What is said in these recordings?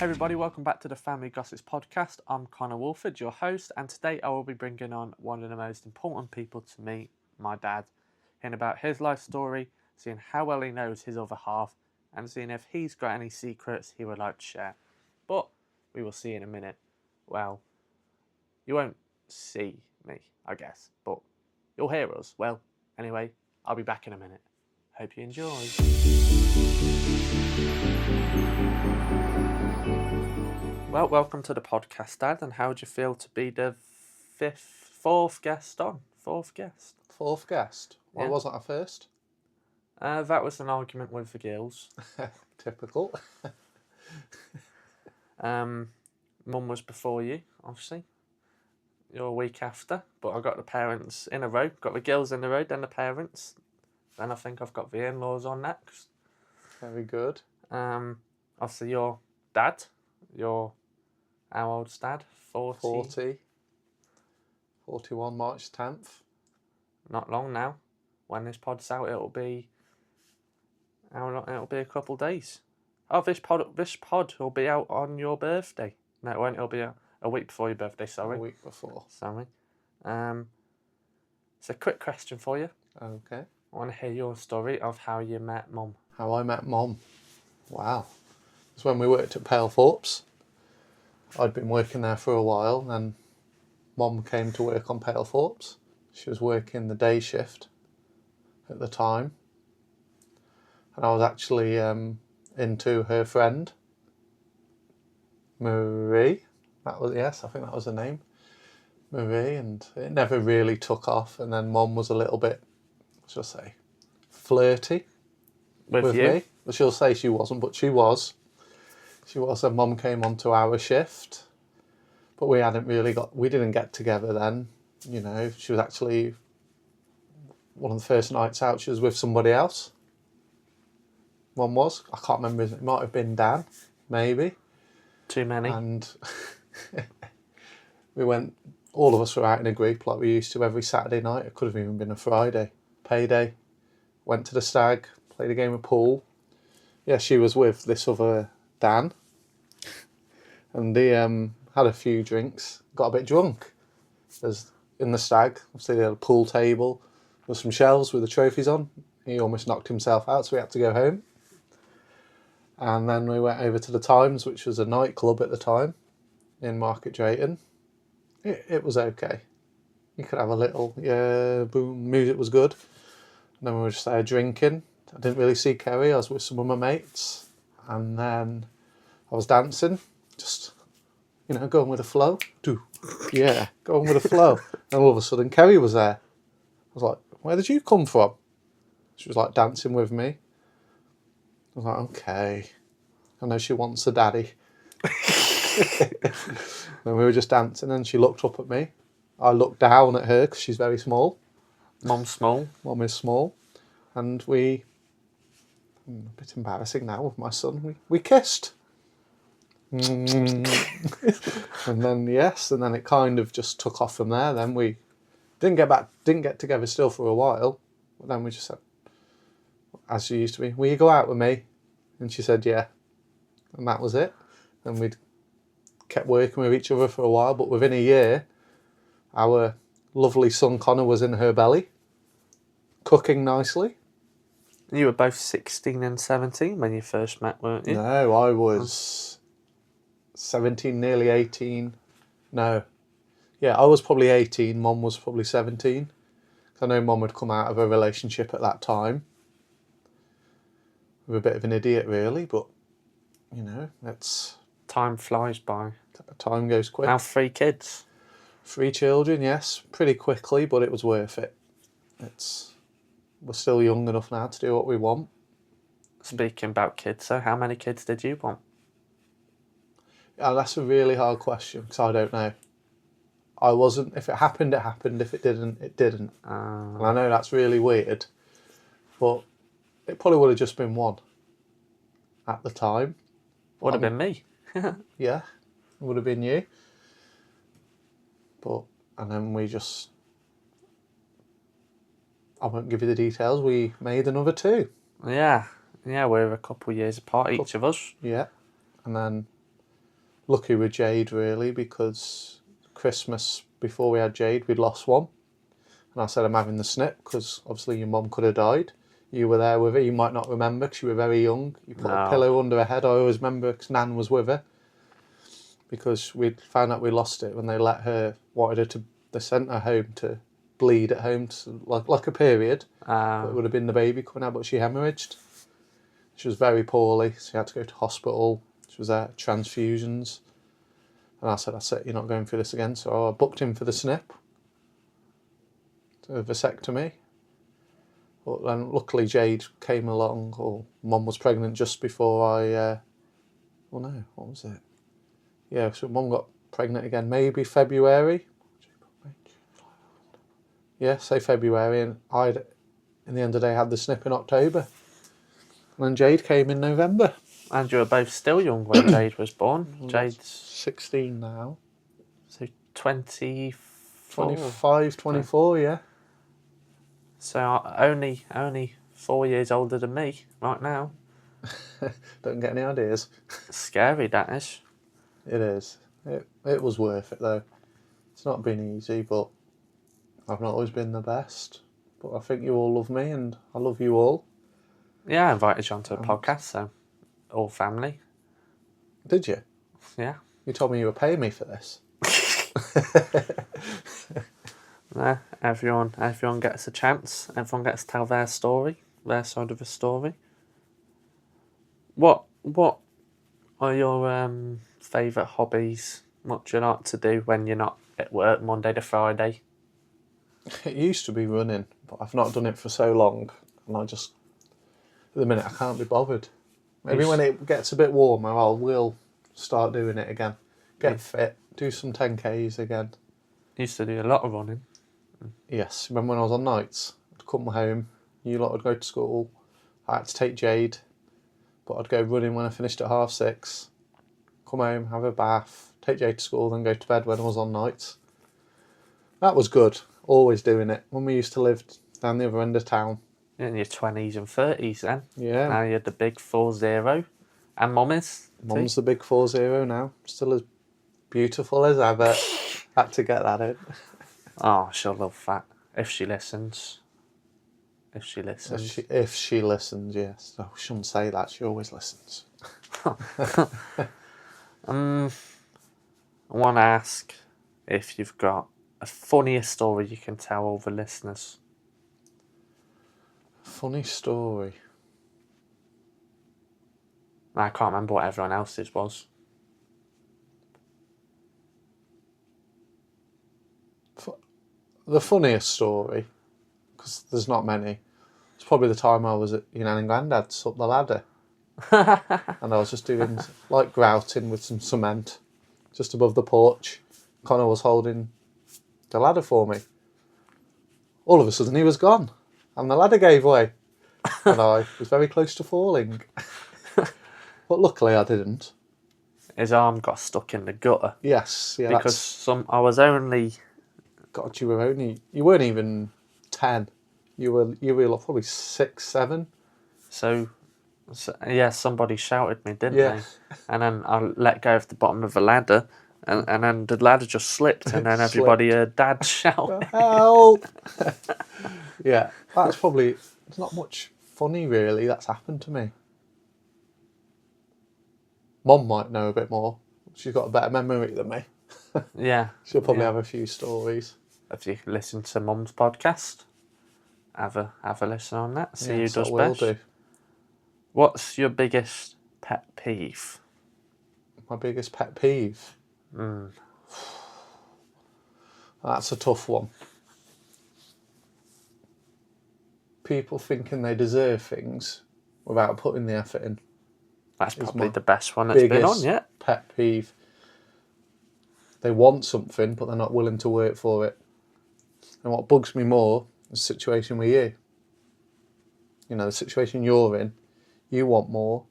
Hey everybody, welcome back to the Family Gossips podcast. I'm Connor Wolford, your host, and today I will be bringing on one of the most important people to me, my dad, hearing about his life story, seeing how well he knows his other half, and seeing if he's got any secrets he would like to share. But we will see in a minute. Well, you won't see me, I guess, but you'll hear us. Well, anyway, I'll be back in a minute. Hope you enjoy. Well, welcome to the podcast, Dad. And how would you feel to be the fourth guest on? Fourth guest. Fourth guest. Why Yeah. wasn't I first? That was an argument with the girls. Typical. Mum was before you, obviously. You're a week after, but I got the parents in a row. Got the girls in a row, then the parents. Then I think I've got the in-laws on next. Very good. Obviously your dad. How old's Dad? 40. 41 March 10th. Not long now. When this pod's out, it'll be how long? It'll be a couple days. Oh, this pod will be out on your birthday. No, it won't. It'll be a week before your birthday. Sorry. A week before. Sorry. It's a quick question for you. Okay. I want to hear your story of how you met Mum. How I met Mom. Wow. It's when we worked at Palethorpes. I'd been working there for a while, and Mom came to work on Palethorpes. She was working the day shift at the time. And I was actually into her friend, Marie. I think that was her name. Marie, and it never really took off. And then Mom was a little bit, shall I say, flirty with you? me. Well, she'll say she wasn't, but she was. She was, and Mum came onto our shift. But we didn't get together then. You know, she was actually, one of the first nights out, she was with somebody else. Mum was. I can't remember, it might have been Dan, maybe. Too many. And we went, all of us were out in a group like we used to every Saturday night. It could have even been a Friday, payday. Went to the Stag, played a game of pool. Yeah, she was with this other Dan. And he had a few drinks, got a bit drunk. There's in the Stag, obviously they had a pool table, there were some shelves with the trophies on. He almost knocked himself out, so we had to go home. And then we went over to the Times, which was a nightclub at the time in Market Drayton. It was okay. You could have a little, boom, music was good. And then we were just there drinking. I didn't really see Kerry, I was with some of my mates. And then I was dancing, just, going with the flow. Yeah, going with the flow. And all of a sudden Kerry was there. I was like, where did you come from? She was like dancing with me. I was like, okay, I know she wants a daddy. And we were just dancing and she looked up at me. I looked down at her because she's very small. Mum's small. Mum is small. And a bit embarrassing now with my son, we kissed. And then it kind of just took off from there. Then we didn't get together still for a while. But then we just said, as she used to be, will you go out with me? And she said, yeah. And that was it. And we'd kept working with each other for a while, but within a year, our lovely son Connor was in her belly, cooking nicely. You were both 16 and 17 when you first met, weren't you? No, I was 17, nearly 18. No. Yeah, I was probably 18, Mum was probably 17. I know Mum had come out of a relationship at that time. With a bit of an idiot, really, but, it's... Time flies by. Time goes quick. Now 3 kids. 3 children, yes, pretty quickly, but it was worth it. We're still young enough now to do what we want. Speaking about kids, so how many kids did you want? Yeah, that's a really hard question, because I don't know. I wasn't, if it happened, it happened. If it didn't, it didn't. And I know that's really weird, but it probably would have just been 1 at the time. Would have been me. Yeah, it would have been you. And then I won't give you the details, we made another 2. Yeah, we're a couple of years apart, each of us. Yeah, and then lucky with Jade, really, because Christmas before we had Jade, we'd lost one. And I said, I'm having the snip, because obviously your mum could have died. You were there with her. You might not remember because you were very young. You put a No. pillow under her head. I always remember because Nan was with her. Because we'd found out we lost it when they they sent her home to bleed at home, like a period. It would have been the baby coming out, but she hemorrhaged. She was very poorly. She had to go to hospital. She was at transfusions. And I said, that's it, you're not going through this again. So I booked him for the snip. A vasectomy. But then luckily Jade came along, or Mum was pregnant just before what was it? Yeah, so Mum got pregnant again, maybe February. Yeah, say February, and in the end of the day, had the snip in October. And then Jade came in November. And you were both still young when Jade was born. Jade's 16 now. so 24. 25, 24, yeah. So only 4 years older than me right now. Don't get any ideas. Scary, that is. It is. It was worth it, though. It's not been easy, but I've not always been the best. But I think you all love me, and I love you all. Yeah, I invited you onto a podcast, so all family. Did you? Yeah. You told me you were paying me for this. Yeah, everyone gets a chance. Everyone gets to tell their story, their side of the story. What are your favourite hobbies? What do you like to do when you're not at work Monday to Friday? It used to be running, but I've not done it for so long, and at the minute, I can't be bothered. Maybe when it gets a bit warmer, I will start doing it again. Get fit, do some 10Ks again. Used to do a lot of running. Yes, remember when I was on nights? I'd come home, you lot would go to school, I had to take Jade, but I'd go running when I finished at 6:30, come home, have a bath, take Jade to school, then go to bed when I was on nights. That was good, always doing it. When we used to live down the other end of town. In your 20s and 30s then. Yeah. Now you're the big 40. And Mum's. Mum's the big 40 now, still as beautiful as ever. Had to get that in. Oh, she'll love that. If she listens. If she listens. If she listens, yes. Oh, shouldn't say that. She always listens. I want to ask if you've got a funnier story you can tell all the listeners. Funny story. I can't remember what everyone else's was. The funniest story, because there's not many, it's probably the time I was at your nan and granddad's up the ladder. And I was just doing like grouting with some cement just above the porch. Connor was holding the ladder for me. All of a sudden he was gone and the ladder gave way. And I was very close to falling. But luckily I didn't. His arm got stuck in the gutter. Yes, yeah. Because I was only... God, you weren't even 10. You were probably 6, 7. So yeah, somebody shouted me, didn't Yeah. they? And then I let go of the bottom of the ladder, and then the ladder just slipped, and then everybody heard Dad shout. Help! Yeah, that's probably... There's not much funny, really, that's happened to me. Mum might know a bit more. She's got a better memory than me. Yeah. She'll probably have a few stories. If you listen to Mum's podcast, have a listen on that. See who does I will best. do. What's your biggest pet peeve? My biggest pet peeve? That's a tough one. People thinking they deserve things without putting the effort in. That's probably the best one that's been on yet. Pet peeve. They want something, but they're not willing to work for it. And what bugs me more is the situation with you. You know, the situation you're in, you want more,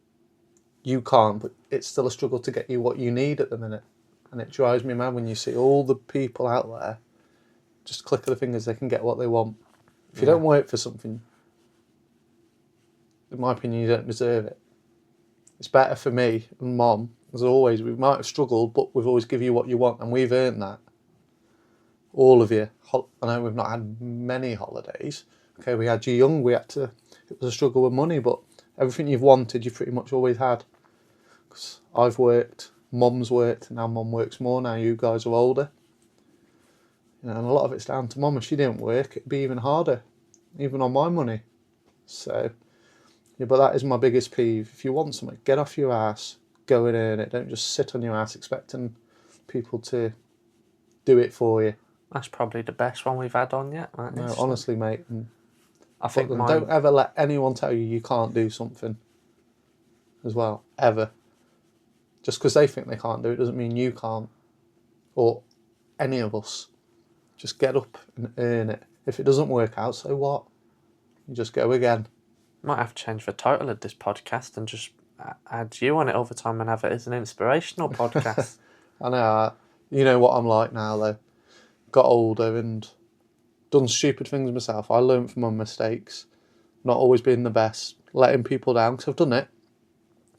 you can't, but it's still a struggle to get you what you need at the minute. And it drives me mad when you see all the people out there, just click of the fingers, they can get what they want. If you don't work for something, in my opinion, you don't deserve it. It's better for me and Mum As always, we might have struggled, but we've always given you what you want, and we've earned that. All of you. I know we've not had many holidays. Okay, we had you young, it was a struggle with money, but everything you've wanted, you've pretty much always had. 'Cause I've worked, Mum's worked, now Mum works more, now you guys are older. You know, and a lot of it's down to Mum. If she didn't work, it'd be even harder, even on my money. So, yeah, but that is my biggest peeve. If you want something, get off your ass, go and earn it. Don't just sit on your ass expecting people to do it for you. That's probably the best one we've had on yet. No, honestly, mate. I think don't ever let anyone tell you can't do something as well, ever. Just because they think they can't do it doesn't mean you can't, or any of us. Just get up and earn it. If it doesn't work out, so what? You just go again. Might have to change the title of this podcast and just add you on it all the time and have it as an inspirational podcast. I know. You know what I'm like now, though. Got older and done stupid things myself. I learned from my mistakes. Not always being the best. Letting people down, because I've done it.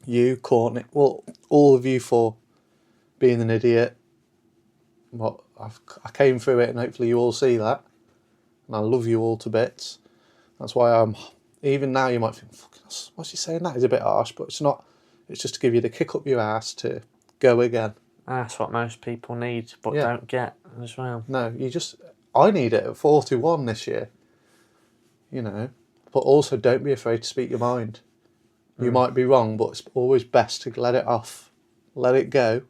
You, Courtney, well, all of you for being an idiot. But I came through it, and hopefully you all see that. And I love you all to bits. That's why even now you might think, what's he saying? That is a bit harsh, but it's not. It's just to give you the kick up your ass to go again. That's what most people need, but don't get as well. No, I need it at 41 this year. You know, but also don't be afraid to speak your mind. You might be wrong, but it's always best to let it off, let it go,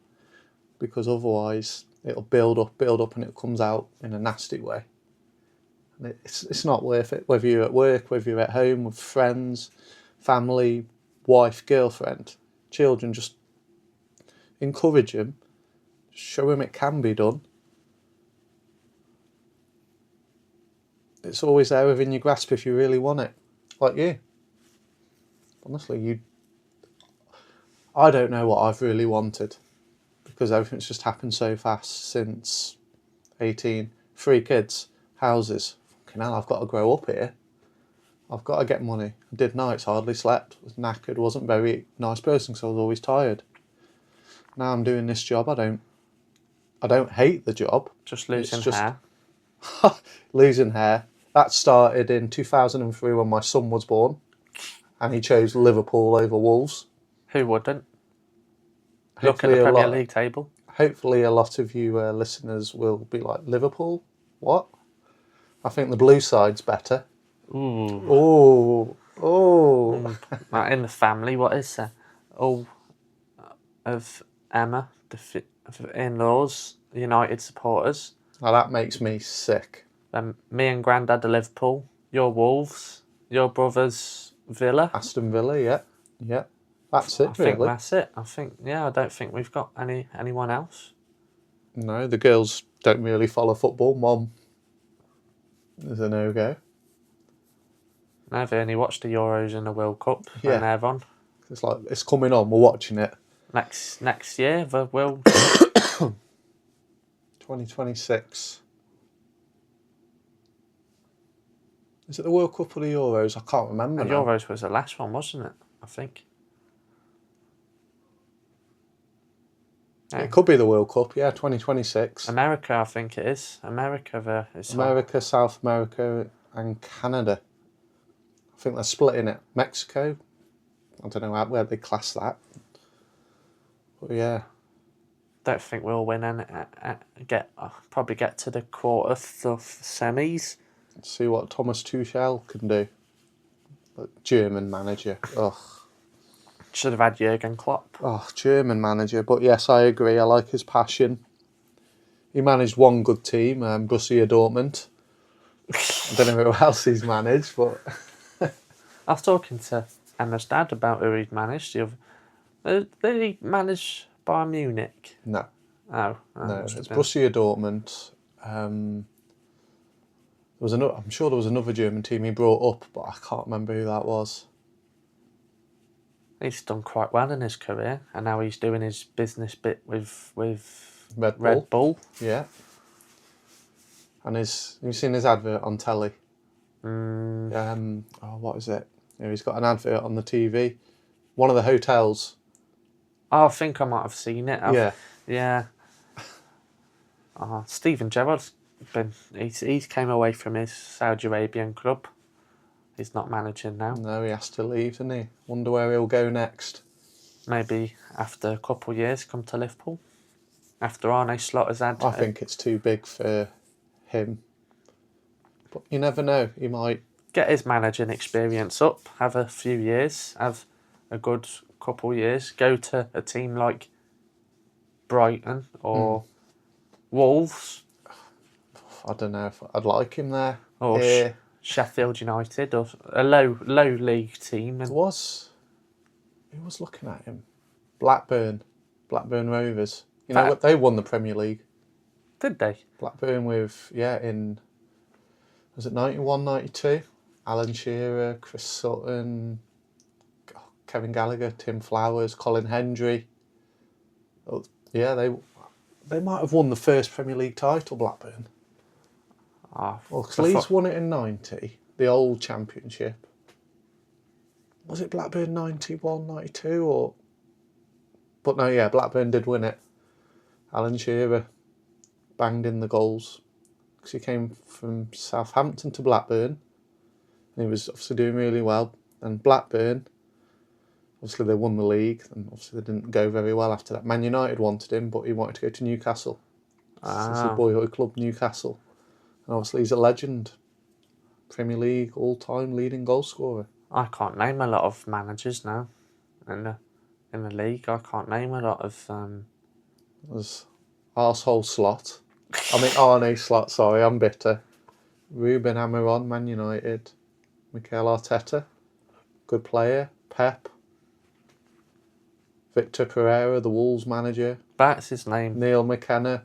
because otherwise it'll build up, and it comes out in a nasty way. And it's not worth it, whether you're at work, whether you're at home with friends, family, wife, girlfriend, children. Just encourage them, show them it can be done. It's always there within your grasp if you really want it, like you. Honestly, I don't know what I've really wanted, because everything's just happened so fast since 18. 3 kids, houses. Fucking hell, I've got to grow up here. I've got to get money. I did nights, hardly slept, was knackered, wasn't a very nice person because I was always tired. Now I'm doing this job. I don't hate the job. Just losing hair. Losing hair. That started in 2003 when my son was born, and he chose Liverpool over Wolves. Who wouldn't? Look at the Premier League table. Hopefully a lot of you listeners will be like, Liverpool? What? I think the blue side's better. Ooh. Oh. In the family, what is there? All of Emma, the in-laws, United supporters. Now that makes me sick. Me and Grandad are Liverpool. Your Wolves. Your brother's Villa. Aston Villa, yeah. That's it, I think that's it. I don't think we've got anyone else. No, the girls don't really follow football. Mum is a no-go. I've only watched the Euros and the World Cup when they're on. It's like, it's coming on, we're watching it. Next year, the World 2026. Is it the World Cup or the Euros? I can't remember The now. Euros was the last one, wasn't it? I think. It could be the World Cup, 2026. America, I think it is. America, South America, and Canada. I think they're splitting it. Mexico. I don't know where they class that. But yeah. Don't think we'll win and probably get to the quarters of semis. Let's see what Thomas Tuchel can do. German manager. Ugh. Should have had Jurgen Klopp. Oh, German manager. But yes, I agree. I like his passion. He managed one good team, Borussia Dortmund. I don't know who else he's managed, but... I was talking to Emma's dad about who he'd managed. Did he manage Bayern Munich? No. Oh. No, it's Borussia Dortmund. I'm sure there was another German team he brought up, but I can't remember who that was. He's done quite well in his career, and now he's doing his business bit with Red Bull. Yeah. And have you seen his advert on telly? What is it? He's got an advert on the TV. One of the hotels. Oh, I think I might have seen it. Yeah. Yeah. Steven Gerrard's he's came away from his Saudi Arabian club. He's not managing now. No, he has to leave, doesn't he? Wonder where he'll go next. Maybe after a couple of years, come to Liverpool. After Arne Slot has had. I think it's too big for him. But you never know. He might. Get his managing experience up. Have a few years. Have a good couple of years. Go to a team like Brighton or Wolves I don't know if I'd like him there. or Sheffield United or a low league team. It And was. Who was looking at him? Blackburn Rovers. You know what? They won the Premier League. did they? Blackburn with, was it 91, 92? Alan Shearer, Chris Sutton, Kevin Gallagher, Tim Flowers, Colin Hendry. Oh, yeah, they might have won the first Premier League title, Blackburn. Well, because Leeds won it in 90, the old championship. Was it Blackburn 91, 92 or... But no, yeah, Blackburn did win it. Alan Shearer banged in the goals. Because he came from Southampton to Blackburn. And he was obviously doing really well. And Blackburn, obviously they won the league. And obviously they didn't go very well after that. Man United wanted him, but he wanted to go to Newcastle. It's the boyhood club, Newcastle. And obviously he's a legend. Premier League, all-time leading goal scorer. I can't name a lot of managers now in the league. I can't name a lot of. There's arsehole Slot. Arne Slot, sorry, I'm bitter. Ruben Amorim, Man United. Mikel Arteta, good player. Pep. Victor Pereira, the Wolves manager. That's his name. Neil McKenna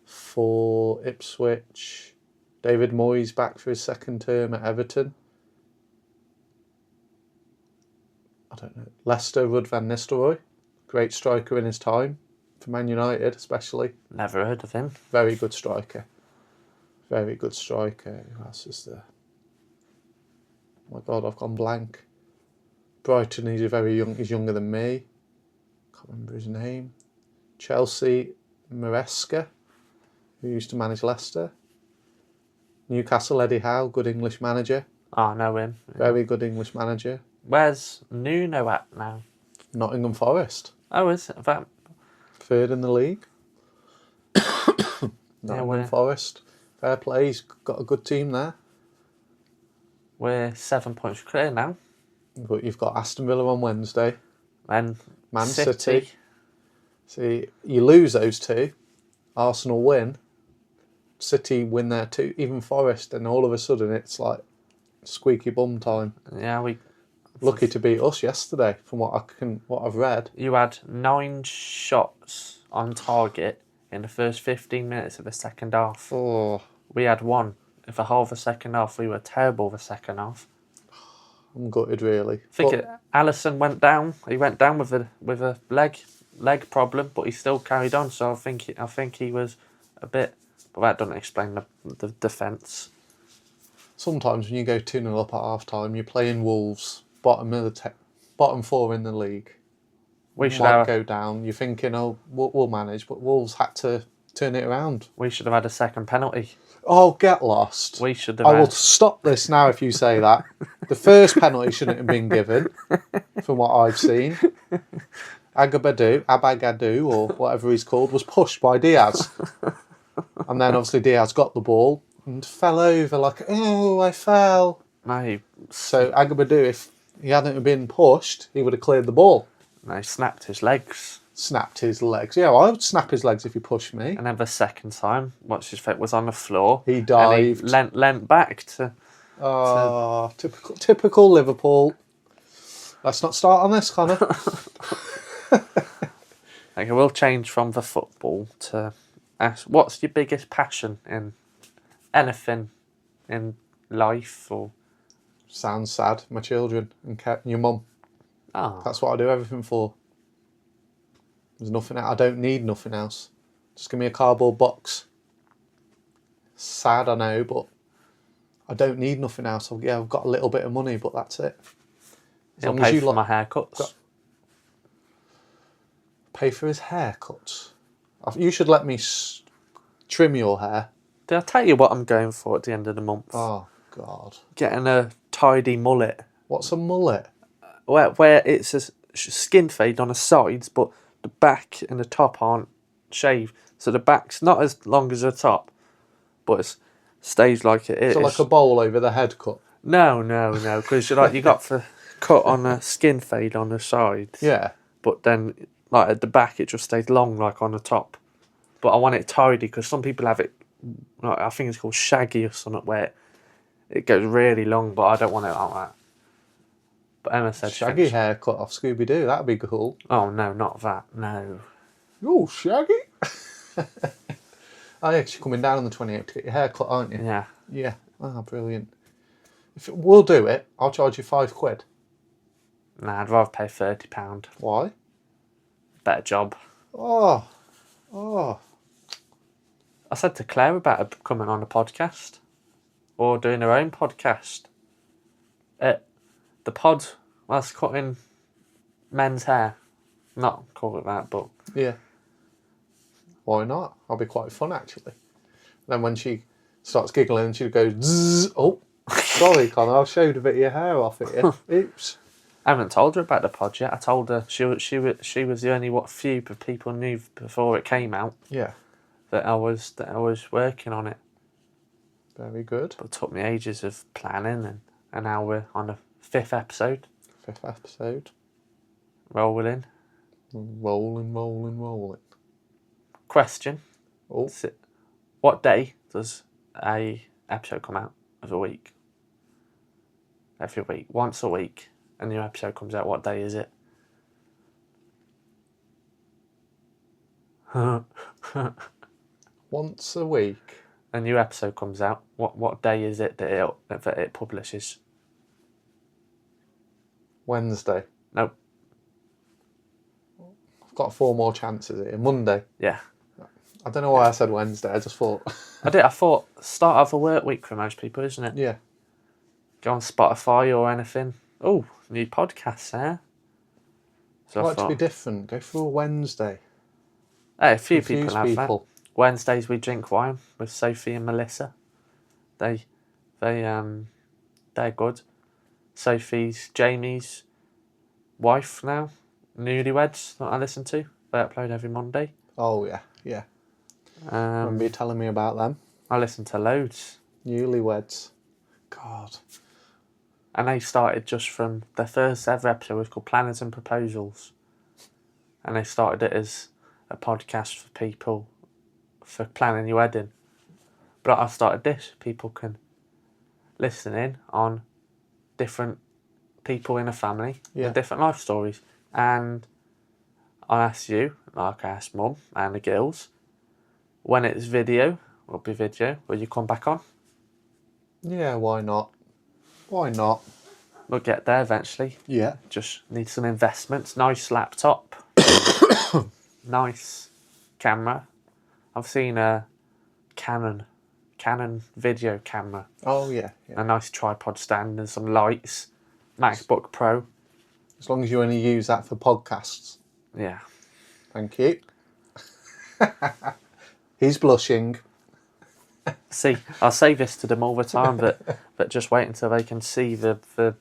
for Ipswich. David Moyes back for his second term at Everton. I don't know. Leicester, Ruud van Nistelrooy. Great striker in his time. For Man United, especially. Never heard of him. Very good striker. Very good striker. Who else is there? Oh my God, I've gone blank. Brighton, he's very young. He's younger than me. Can't remember his name. Chelsea, Maresca, who used to manage Leicester. Newcastle, Eddie Howe, good English manager. I know him. Very good English manager. Where's Nuno at now? Nottingham Forest. Oh, is it? That... Third in the league. Nottingham Forest. Fair play, he's got a good team there. We're 7 points clear now. But you've got Aston Villa on Wednesday. And Man City. See, you lose those two. Arsenal win. City win there too. Even Forest, and all of a sudden it's like squeaky bum time. Yeah, Lucky to beat us yesterday, from what I've read. You had 9 shots on target in the first 15 minutes of the second half. Oh, We had 1. For the whole of the second half, we were terrible the second half. I'm gutted, really. I think Alisson went down. He went down with a leg problem, but he still carried on. So I think he was a bit. But that doesn't explain the defence. Sometimes when you go 2-0 up at half time, you're playing Wolves, bottom 4 in the league. We should might go down. You're thinking, we'll manage, but Wolves had to turn it around. We should have had a second penalty. Oh, get lost. We should have. I will stop this now if you say that. The first penalty shouldn't have been given, from what I've seen. Abagadu, or whatever he's called, was pushed by Diaz. And then obviously Diaz got the ball and fell over like, oh, I fell. No, So Agabadu, if he hadn't been pushed, he would have cleared the ball. no, he snapped his legs. Snapped his legs. Yeah, well, I would snap his legs if he pushed me. And then the second time, what's his face, was on the floor. He dived. And he leant back to. Oh, typical Liverpool. Let's not start on this, Connor. Okay, we'll change from the football to ask, what's your biggest passion in anything in life or? Sounds sad. My children and your mum. Oh, That's what I do everything for. There's nothing else. I don't need nothing else. Just give me a cardboard box. Sad, I know, but I don't need nothing else. I've got a little bit of money, but that's it. he'll pay for my haircuts. Pay for his haircut. You should let me trim your hair. Did I tell you what I'm going for at the end of the month? Oh, God. Getting a tidy mullet. What's a mullet? Where it's a skin fade on the sides, but the back and the top aren't shaved. So the back's not as long as the top, but it stays like it is. So like a bowl over the head cut? No, because you got the cut on a skin fade on the sides. Yeah. But then, like at the back, it just stays long, like on the top. But I want it tidy because some people have it. Like, I think it's called shaggy or something, where it goes really long. But I don't want it like that. But Emma said Shaggy haircut off Scooby Doo. That'd be cool. Oh no, not that. No. Oh, Shaggy. Oh yeah, 'cause you're coming down on the 28th to get your hair cut, aren't you? Yeah. Yeah. Ah, brilliant. We'll do it. I'll charge you £5. Nah, I'd rather pay £30. Why? Better job. Oh. I said to Claire about her coming on a podcast. Or doing her own podcast. The pod, well, it's cutting men's hair. Not call it that, but... Yeah. Why not? That'll be quite fun, actually. Then when she starts giggling, she'll go, zzz. Oh, sorry, Connor, I showed a bit of your hair off at you. Oops. I haven't told her about the pod yet. I told her she was the only few people knew before it came out. Yeah. That I was working on it. Very good. But it took me ages of planning, and now we're on the 5th episode. 5th episode. Rolling. Rolling. Question. Oh. What day does a episode come out of a week? Every week. Once a week. A new episode comes out. What day is it? Once a week. A new episode comes out. What day is it that it publishes? Wednesday. Nope. I've got 4 more chances here. Monday. Yeah. I don't know why I said Wednesday. I just thought. I thought start of a work week for most people, isn't it? Yeah. Go on Spotify or anything. Oh, new podcasts there. So I like to be different. Go for a Wednesday. Hey, a few Confuse people have that. Wednesdays we drink wine with Sophie and Melissa. They're good. Jamie's wife now, Newlyweds, that I listen to. They upload every Monday. Oh yeah. Remember you telling me about them? I listen to loads. Newlyweds. God. And they started just from their first ever episode was called Planners and Proposals. And they started it as a podcast for people for planning your wedding. But I started this. People can listen in on different people in a family with different life stories. And I ask you, like I asked Mum and the girls, when it's video, will be video, will you come back on? Yeah, why not? We'll get there eventually. Yeah. Just need some investments. Nice laptop. Nice camera. I've seen a Canon video camera. Oh, yeah. A nice tripod stand and some lights. MacBook Pro. As long as you only use that for podcasts. Yeah. Thank you. He's blushing. See, I'll say this to them all the time, but just wait until they can see the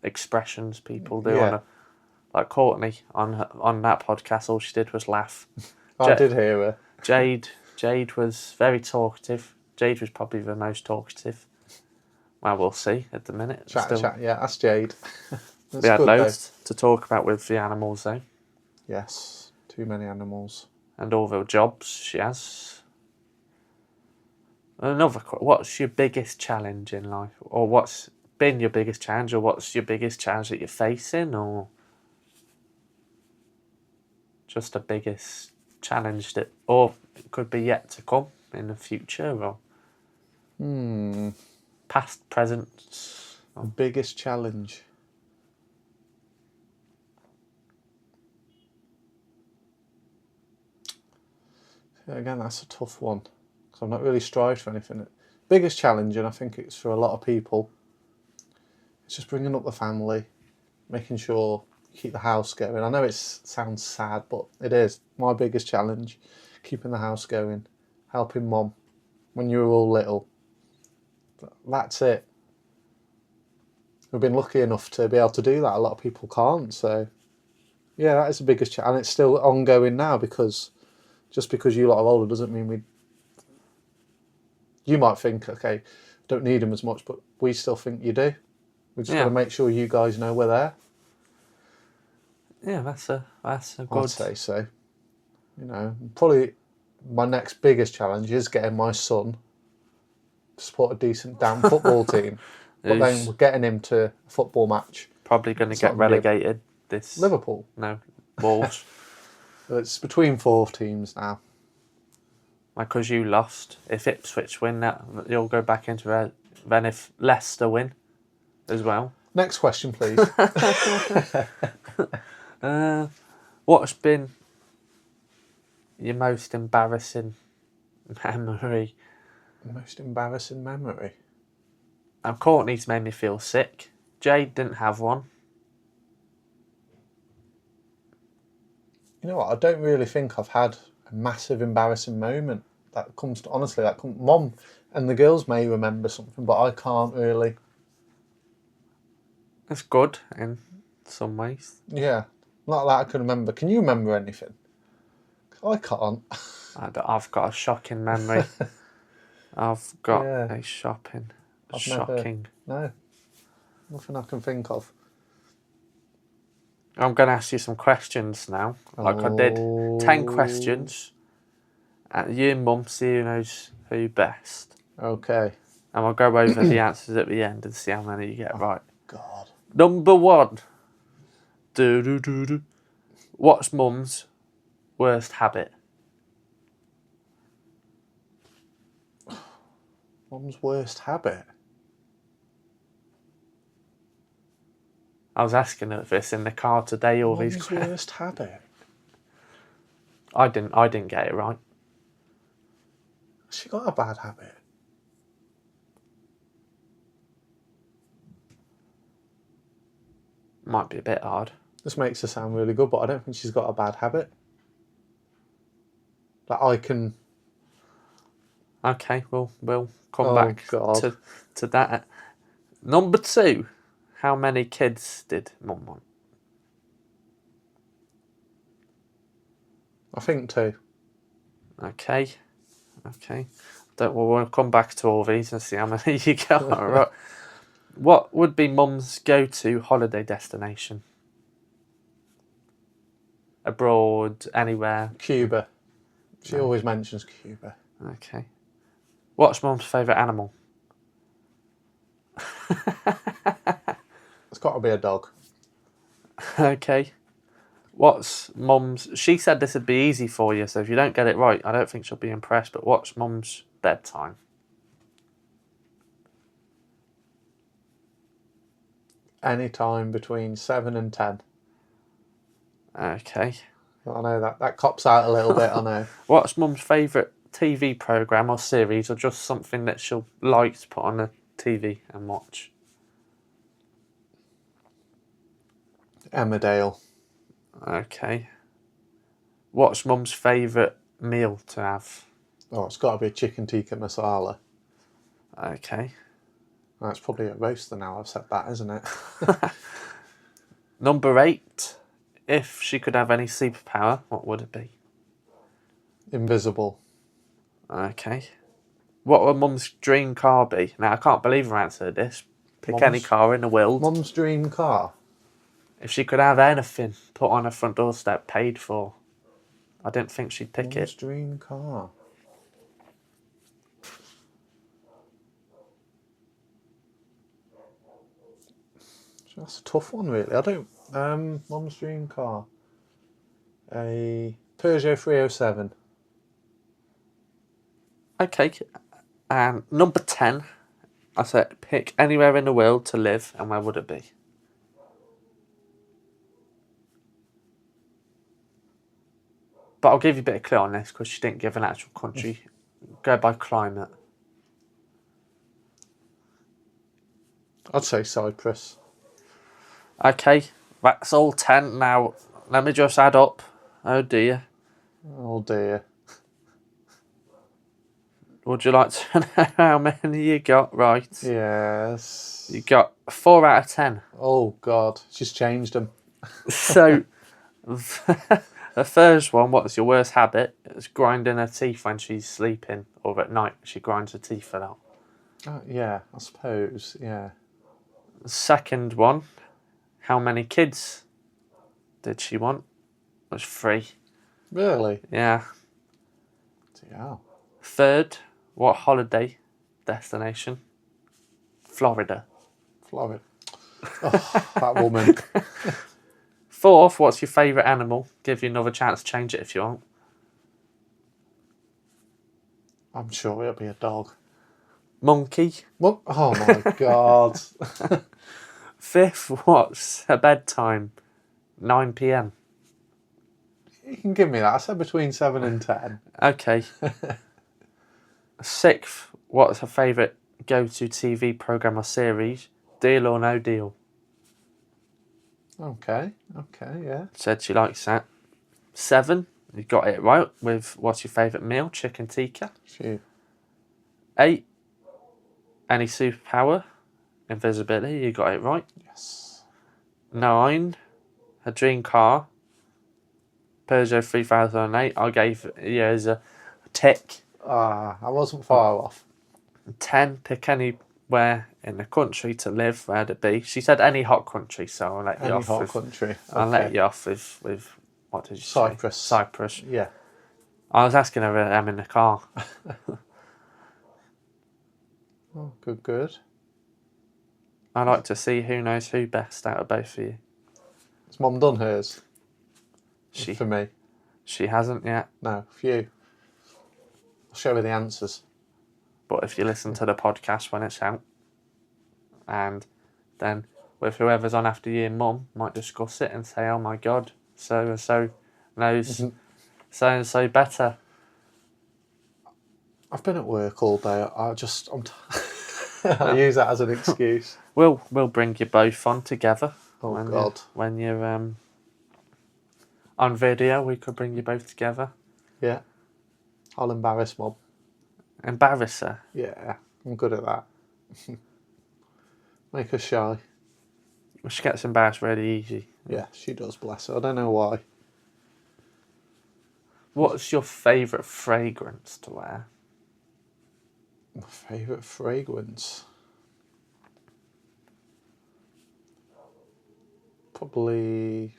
expressions people do. Yeah. Like Courtney on that podcast, all she did was laugh. I did hear her. Jade was very talkative. Jade was probably the most talkative. Well, we'll see at the minute. Chat. Yeah, that's Jade. We had loads to talk about with the animals, though. Yes, too many animals. And all the jobs she has. What's your biggest challenge in life? Or what's been your biggest challenge? Or what's your biggest challenge that you're facing? Or just the biggest challenge that, or it could be yet to come in the future? Or past, present? The biggest challenge. Again, that's a tough one. Because I've not really strived for anything. Biggest challenge, and I think it's for a lot of people, it's just bringing up the family, making sure keep the house going. I know it sounds sad, but it is my biggest challenge, keeping the house going, helping Mum when you were all little. That's it. We've been lucky enough to be able to do that. A lot of people can't. So, yeah, that is the biggest challenge. And it's still ongoing now, because just because you lot are older doesn't mean you might think, okay, don't need them as much, but we still think you do. We just got to make sure you guys know we're there. Yeah, that's a good. I'd say so. Probably my next biggest challenge is getting my son to support a decent damn football team. But then we're getting him to a football match. Probably going to get relegated this... Liverpool. No, Wolves. It's between 4 teams now. Because you lost. If Ipswich win that, you'll go back into red. Then if Leicester win as well. Next question, please. What's been your most embarrassing memory? Most embarrassing memory? Courtney's made me feel sick. Jade didn't have one. You know what? I don't really think I've had a massive embarrassing moment. That comes to, honestly, Mum and the girls may remember something, but I can't really. It's good in some ways. Yeah, not that I can remember. Can you remember anything? I can't. I've got a shocking memory. I've got a shocking. No, nothing I can think of. I'm going to ask you some questions now. I did 10 questions. And you and Mum see who knows who best. Okay. And we'll go over the answers at the end and see how many you get right. God. Number 1. What's Mum's worst habit? Mum's worst habit? I was asking her this in the car today. All Mum's these questions. worst habit? I didn't get it right. She got a bad habit. Might be a bit hard. This makes her sound really good, but I don't think she's got a bad habit. That I can... Okay, we'll come back to that. Number 2. How many kids did Mum want? I think 2. Okay. We'll come back to all these and see how many you got right. What would be Mum's go-to holiday destination? Abroad, anywhere? Cuba. She always mentions Cuba. Okay. What's Mum's favourite animal? It's got to be a dog. Okay. What's Mum's... She said this would be easy for you, so if you don't get it right, I don't think she'll be impressed, but what's Mum's bedtime? Any time between 7 and 10. Okay. I know that cops out a little bit, I know. What's Mum's favourite TV programme or series, or just something that she'll like to put on the TV and watch? Emmerdale. Okay. What's Mum's favourite meal to have? Oh, it's got to be a chicken tikka masala. Okay. That's probably a roaster now I've said that, isn't it? Number 8. If she could have any superpower, what would it be? Invisible. Okay. What would Mum's dream car be? Now, I can't believe her answered this. Pick any car in the world. Mum's dream car? If she could have anything put on her front doorstep, paid for, I didn't think she'd pick Mum's it. dream car? That's a tough one, really. I don't... Mum's dream car. A Peugeot 307. Okay. And number 10, I said pick anywhere in the world to live, and where would it be? But I'll give you a bit of clue on this because she didn't give an actual country. Go by climate. I'd say Cyprus. Okay, That's all 10. Now, let me just add up. Oh dear. Oh dear. Would you like to know how many you got right? Yes. You got 4 out of 10. Oh God, she's changed them. So, the first one, what's your worst habit? It's grinding her teeth when she's sleeping or at night. She grinds her teeth a lot. Yeah, I suppose. Yeah. The second one, how many kids did she want? It was 3. Really? Yeah. Yeah. Third, what holiday destination? Florida. Florida. Oh, that woman. Fourth, what's your favourite animal? Give you another chance to change it if you want. I'm sure it'll be a dog. Monkey. What? Oh my God. Fifth, what's her bedtime? 9 p.m. You can give me that. I said between 7 and 10. Okay. Sixth, what's her favourite go-to TV programme or series? Deal or No Deal? Okay, yeah. Said she likes that. 7, you got it right with what's your favourite meal? Chicken tikka. Shoot. 8, any superpower? Invisibility, you got it right. Yes. 9, her dream car? Peugeot 3008. I gave you as a tick. I wasn't far off. 10, pick anywhere in the country to live. Where'd it be? She said any hot country, so I'll let you Any off hot with, country. Okay. I'll let you off with what did you Cyprus. say? Cyprus. Yeah. I was asking her if I'm in the car. Oh, good. I like to see who knows who best out of both of you. Has Mum done hers? For me? She hasn't yet. No, for you. I'll show her the answers. But if you listen to the podcast when it's out, and then with whoever's on after you and Mum might discuss it and say, oh my God, so and so knows so and so better. I've been at work all day. I use that as an excuse. We'll bring you both on together. Oh God. When you're on video, we could bring you both together. Yeah. I'll embarrass Mum. Embarrass her. Yeah, I'm good at that. Make her shy. She gets embarrassed really easy. Yeah, she does, bless her. I don't know why. What's your favourite fragrance to wear? My favourite fragrance? Probably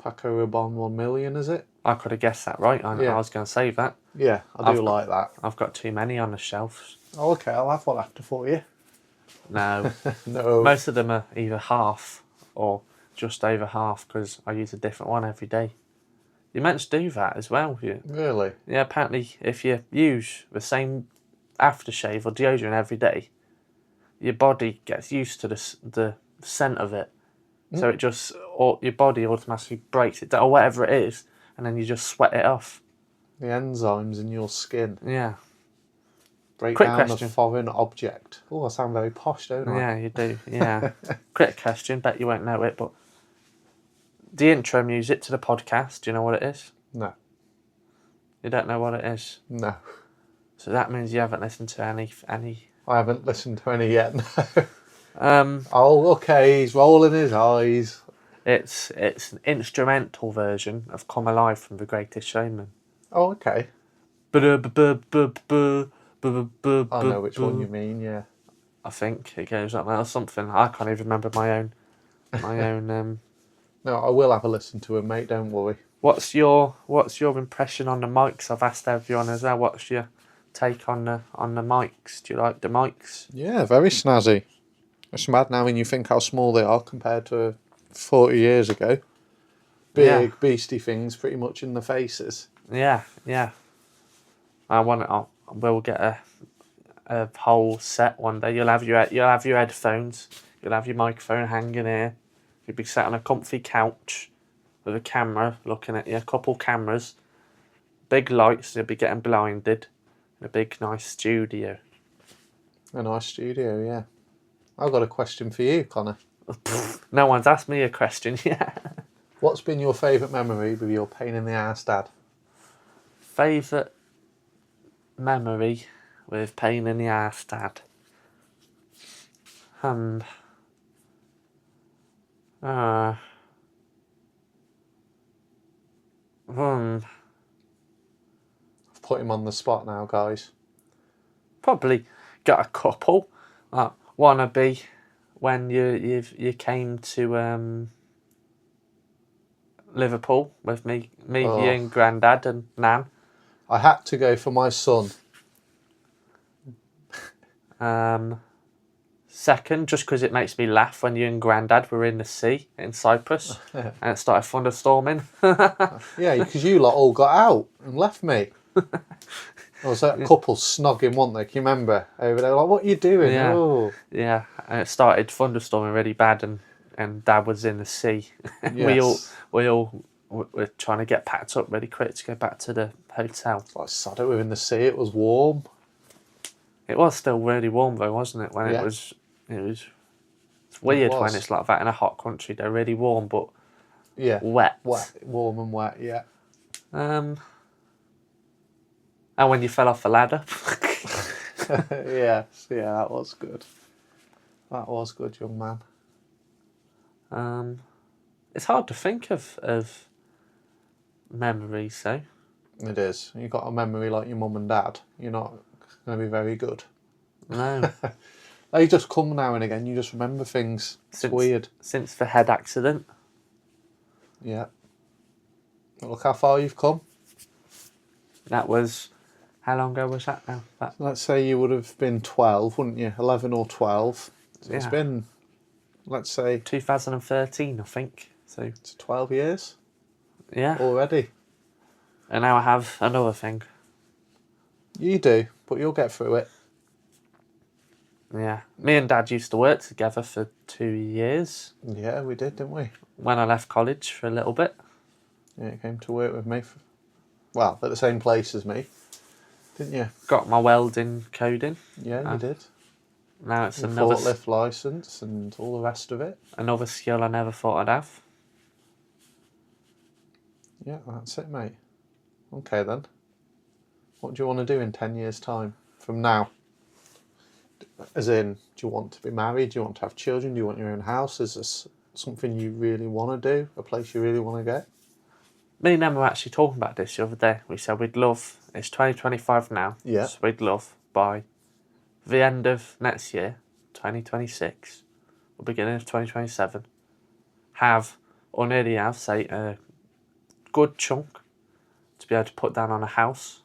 Paco Rabanne 1 million, is it? I could have guessed that right. I was going to say that. Yeah, I do like that. I've got too many on the shelves. Oh, okay, I'll have one after for you. No. No. Most of them are either half or just over half because I use a different one every day. You meant to do that as well. Really? Yeah, apparently if you use the same aftershave or deodorant every day, your body gets used to the scent of it. So it just, or your body automatically breaks it down, or whatever it is, and then you just sweat it off. The enzymes in your skin Yeah. break Quick down question. a foreign object. Oh, I sound very posh, don't I? Yeah, you do. Yeah. Quick question, bet you won't know it, but the intro music to the podcast, do you know what it is? No. You don't know what it is? No. So that means you haven't listened to any. I haven't listened to any yet. No. Oh, okay, he's rolling his eyes. It's an instrumental version of "Come Alive" from The Greatest Showman. Oh, okay. I I know which one you mean, yeah. I think it goes like that or something. I can't even remember my own. No, I will have a listen to him, mate, don't worry. What's your impression on the mics? I've asked everyone as well. What's your take on the mics? Do you like the mics? Yeah, very snazzy. It's mad now when you think how small they are compared to 40 years ago. Big, beastie things pretty much in the faces. Yeah. We'll get a whole set one day. You'll have your headphones. You'll have your microphone hanging here. You'll be sat on a comfy couch with a camera looking at you. A couple cameras, big lights. You'll be getting blinded. In a big nice studio. A nice studio, yeah. I've got a question for you, Connor. No one's asked me a question yet. What's been your favourite memory with your pain in the ass dad? Favourite memory with pain in the arse dad? Uh, hmm, I've put him on the spot now, guys. Probably got a couple. Wanna be when you came to Liverpool with me, you Oh. and Grandad and Nan. I had to go for my son. Second, just because it makes me laugh when you and Grandad were in the sea in Cyprus and it started thunderstorming. Yeah, because you lot all got out and left me. There was that couple snogging, weren't they? Can you remember? Over there, like, what are you doing? Yeah. Oh. Yeah, and it started thunderstorming really bad, and Dad was in the sea. Yes. we all were trying to get packed up really quick to go back to the hotel. It's like, sod it, we were in the sea, it was warm. It was still really warm though, wasn't it? When Yeah. It's weird was. when it's like that in a hot country. They're really warm but Yeah. wet. Warm and wet, yeah. And when you fell off the ladder. Yes, yeah, that was good. That was good, young man. It's hard to think of memories though. It is. You got a memory like your mum and dad, you're not going to be very good. No. They just come now and again, you just remember things. It's weird. Since the head accident. Yeah. Look how far you've come. That was, how long ago was that now? Let's say you would have been 12, wouldn't you? 11 or 12. So it's Yeah. been, let's say, 2013, I think. So it's 12 years yeah, already. and now I have another thing. You do, but you'll get through it. Yeah, me and Dad used to work together for 2 years. Yeah, we did, didn't we? When I left college for a little bit. Yeah, you came to work with me. At the same place as me, didn't you? Got my welding coding. Yeah, you did. Now it's Your another forklift licence and all the rest of it. another skill I never thought I'd have. Yeah, that's it, mate. Okay then. What do you want to do in 10 years' time from now? As in, do you want to be married? Do you want to have children? Do you want your own house? Is this something you really want to do? A place you really want to get? Me and Emma were actually talking about this the other day. We said we'd love, it's 2025 now, Yeah. so we'd love by the end of next year, 2026, or beginning of 2027, have, or nearly have, say, a good chunk to be able to put down on a house,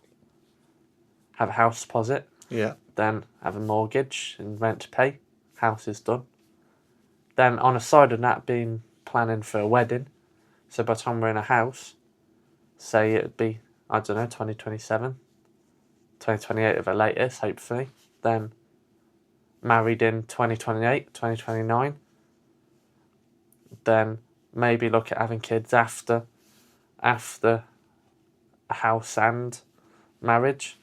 have a house deposit, Yeah. then have a mortgage and rent to pay, house is done. Then on the side of that, being planning for a wedding, so by the time we're in a house, say it'd be, I don't know, 2027, 2028 at the latest, hopefully, then married in 2028, 2029, then maybe look at having kids after a house and marriage.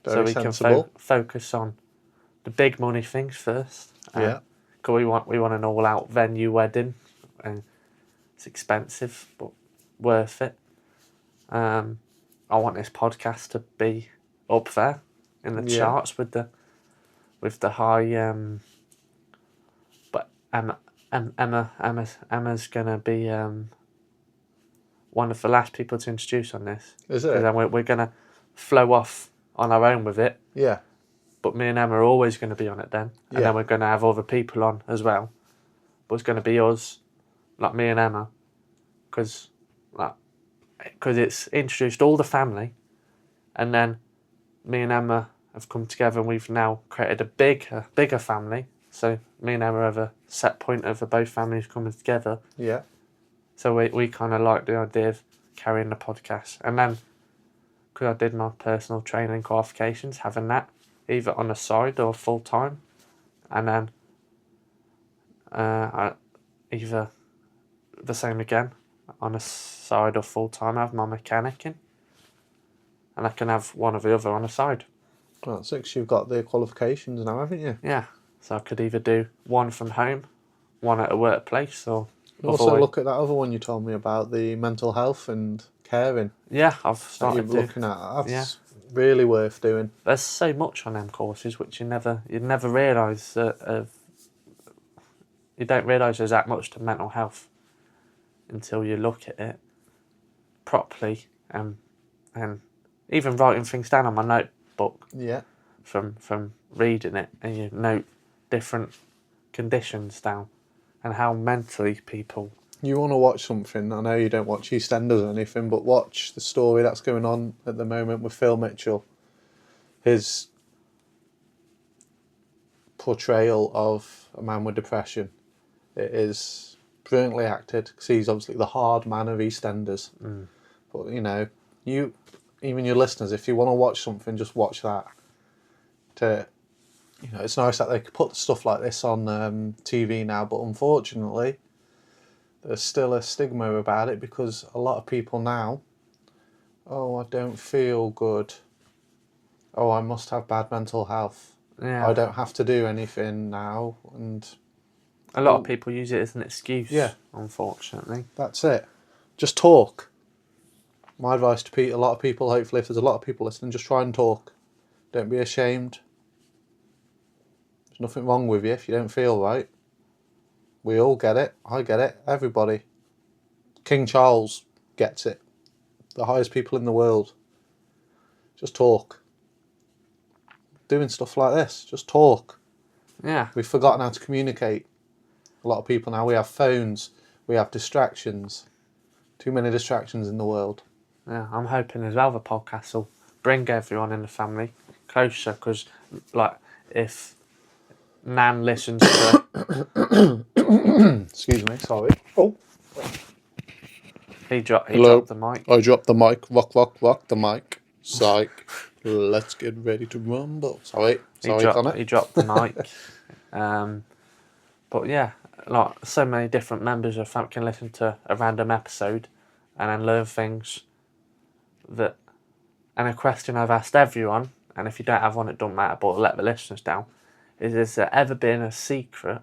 Very so we sensible. can focus on the big money things first. Yeah. Because we want an all-out venue wedding, and it's expensive but worth it. I want this podcast to be up there in the charts with the high. But Emma's gonna be one of the last people to introduce on this. Is Because it? then we're gonna flow off on our own with it. Yeah. But me and Emma are always going to be on it then. And Yeah. then we're going to have other people on as well. But it's going to be us, like me and Emma. Because it's introduced all the family. And then me and Emma have come together and we've now created a bigger family. So me and Emma have a set point of both families coming together. Yeah. So we kind of like the idea of carrying the podcast. And then, because I did my personal training qualifications, having that either on the side or full time, and then either the same again on the side or full time. I have my mechanicing, and I can have one or the other on the side. Well, 6, you've got the qualifications now, haven't you? Yeah, so I could either do one from home one at a workplace or Also, avoid. look at that other one you told me about, the mental health and caring Yeah, I've that you're started to. looking at. That's Yeah. really worth doing. There's so much on them courses which you'd never realise you don't realise there's that much to mental health until you look at it properly and even writing things down on my notebook Yeah. from reading it, and you note different conditions down and how mentally people. You want to watch something, I know you don't watch EastEnders or anything, but watch the story that's going on at the moment with Phil Mitchell. His portrayal of a man with depression. It is brilliantly acted, because he's obviously the hard man of EastEnders. But, you know, even your listeners, if you want to watch something, just watch that. It's nice that they could put stuff like this on TV now, but unfortunately, there's still a stigma about it, because a lot of people now, oh, I don't feel good. Oh, I must have bad mental health. Yeah. I don't have to do anything now, and a lot of people use it as an excuse. Yeah. Unfortunately. that's it. Just talk. My advice to a lot of people, hopefully, if there's a lot of people listening, just try and talk. Don't be ashamed. There's nothing wrong with you if you don't feel right. We all get it. I get it. Everybody. King Charles gets it. The highest people in the world. Just talk. Doing stuff like this. Just talk. Yeah. We've forgotten how to communicate. A lot of people now, we have phones. We have distractions. Too many distractions in the world. Yeah, I'm hoping as well the podcast will bring everyone in the family closer, because, like, if Nan listens to... Excuse me, sorry. Oh. He dropped the mic. I dropped the mic. Rock the mic. Psych. Let's get ready to rumble. Sorry, Connor. He dropped the mic. But yeah, like, so many different members of family can listen to a random episode and then learn things that. And a question I've asked everyone, and if you don't have one, it don't matter, but let the listeners down, is there ever been a secret,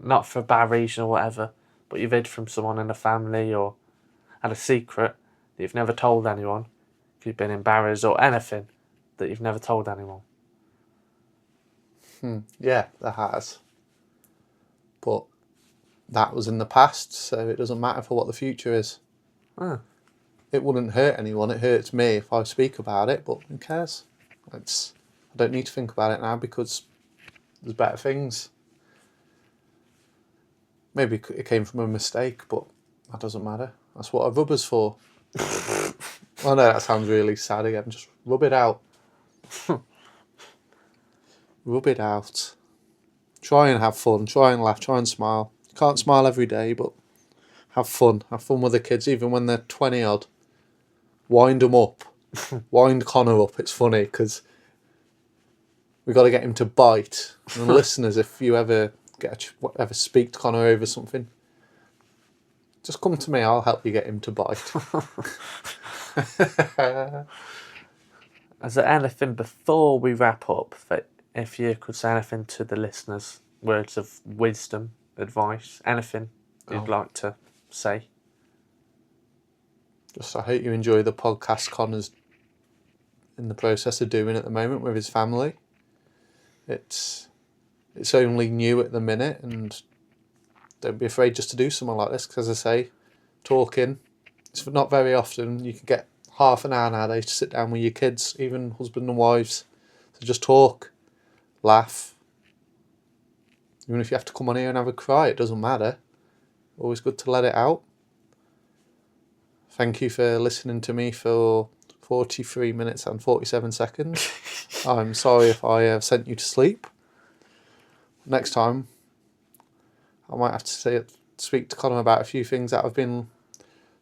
not for a bad reason or whatever, but you've hid from someone in the family or had a secret that you've never told anyone, if you've been embarrassed or anything that you've never told anyone? Yeah, there has. But that was in the past, so it doesn't matter for what the future is. Oh. It wouldn't hurt anyone. It hurts me if I speak about it, but who cares? I don't need to think about it now, because there's better things. Maybe it came from a mistake, but that doesn't matter. That's what a rubber's for. Well, no, that sounds really sad again. Just rub it out. Rub it out. Try and have fun. Try and laugh. Try and smile. You can't smile every day, but have fun. Have fun with the kids, even when they're 20 odd. Wind them up. Wind Connor up. It's funny, because we've got to get him to bite. And listeners, if you ever speak to Connor over something, just come to me. I'll help you get him to bite. Is there anything before we wrap up that, if you could say anything to the listeners, words of wisdom, advice, anything you'd like to say? Just, I hope you enjoy the podcast Connor's in the process of doing at the moment with his family. It's only new at the minute, and don't be afraid just to do something like this, because, as I say, talking, it's not very often you can get half an hour nowadays to sit down with your kids, even husband and wives. So just talk, laugh. Even if you have to come on here and have a cry, it doesn't matter. Always good to let it out. Thank you for listening to me for 43 minutes and 47 seconds. I'm sorry if I have sent you to sleep. Next time, I might have to speak to Connor about a few things that I've been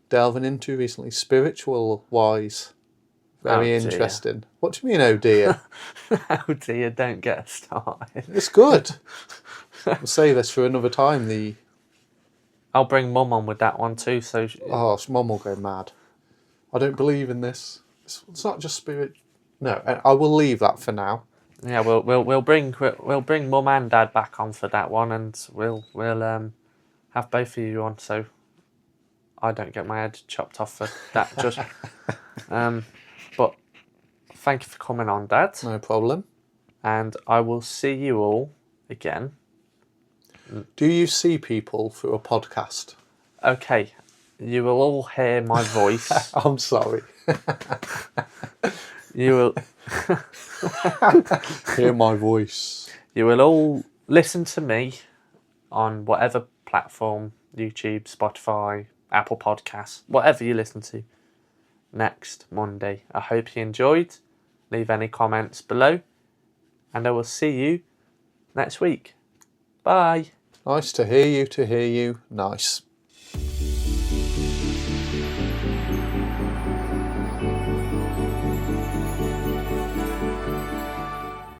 delving into recently, spiritual-wise. Very interesting. What do you mean, oh dear? Oh dear, don't get us started. It's good. We'll save this for another time. I'll bring Mum on with that one too. So Mum will go mad. I don't believe in this. It's not just spirit. No, I will leave that for now. Yeah, we'll bring Mum and Dad back on for that one, and we'll have both of you on, so I don't get my head chopped off for that. Just but thank you for coming on, Dad, No problem. and I will see you all again. Do you see people through a podcast? Okay, you will all hear my voice. I'm sorry. You will Hear my voice. you will all listen to me on whatever platform, YouTube, Spotify, Apple Podcasts, whatever you listen to, next Monday. I hope you enjoyed. Leave any comments below, and I will see you next week. Bye. Nice to hear you, Nice.